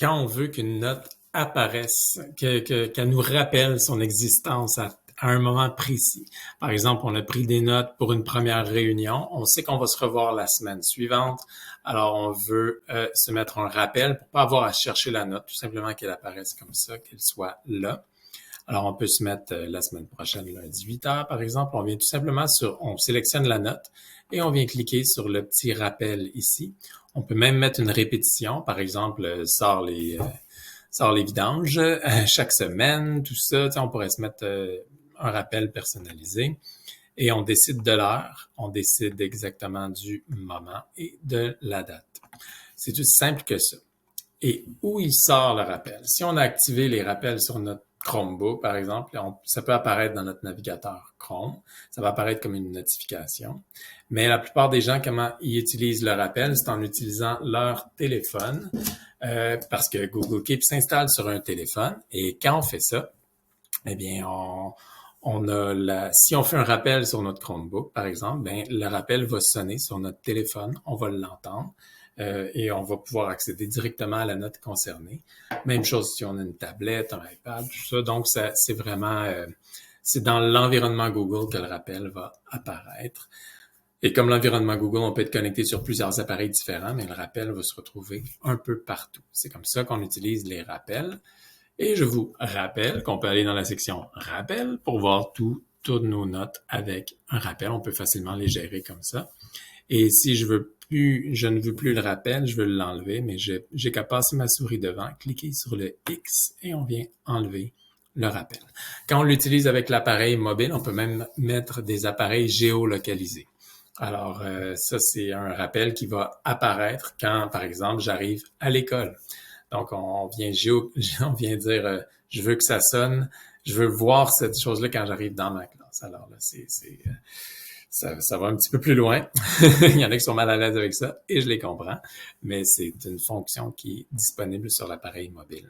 quand on veut qu'une note apparaisse, qu'elle nous rappelle son existence à un moment précis. Par exemple, on a pris des notes pour une première réunion, on sait qu'on va se revoir la semaine suivante, alors on veut se mettre un rappel pour pas avoir à chercher la note, tout simplement qu'elle apparaisse comme ça, qu'elle soit là. Alors, on peut se mettre la semaine prochaine, lundi 8 heures, par exemple. On vient tout simplement on sélectionne la note et on vient cliquer sur le petit rappel ici. On peut même mettre une répétition, par exemple, sort les vidanges chaque semaine, tout ça. On pourrait se mettre un rappel personnalisé et on décide de l'heure, on décide exactement du moment et de la date. C'est aussi simple que ça. Et où il sort le rappel? Si on a activé les rappels sur notre Chromebook, par exemple, ça peut apparaître dans notre navigateur Chrome. Ça va apparaître comme une notification. Mais la plupart des gens, comment ils utilisent le rappel, c'est en utilisant leur téléphone, parce que Google Keep s'installe sur un téléphone. Et quand on fait ça, eh bien, si on fait un rappel sur notre Chromebook, par exemple, ben, le rappel va sonner sur notre téléphone, on va l'entendre. Et on va pouvoir accéder directement à la note concernée. Même chose si on a une tablette, un iPad, tout ça. Donc, c'est vraiment, c'est dans l'environnement Google que le rappel va apparaître. Et comme l'environnement Google, on peut être connecté sur plusieurs appareils différents, mais le rappel va se retrouver un peu partout. C'est comme ça qu'on utilise les rappels. Et je vous rappelle qu'on peut aller dans la section rappel pour voir toutes nos notes avec un rappel. On peut facilement les gérer comme ça. Et si je ne veux plus le rappel, je veux l'enlever, mais j'ai qu'à passer ma souris devant, cliquer sur le X et on vient enlever le rappel. Quand on l'utilise avec l'appareil mobile, on peut même mettre des appareils géolocalisés. Alors, ça, c'est un rappel qui va apparaître quand, par exemple, j'arrive à l'école. Donc, on vient dire, je veux que ça sonne, je veux voir cette chose-là quand j'arrive dans ma classe. Alors là, ça va un petit peu plus loin. Il y en a qui sont mal à l'aise avec ça et je les comprends, mais c'est une fonction qui est disponible sur l'appareil mobile.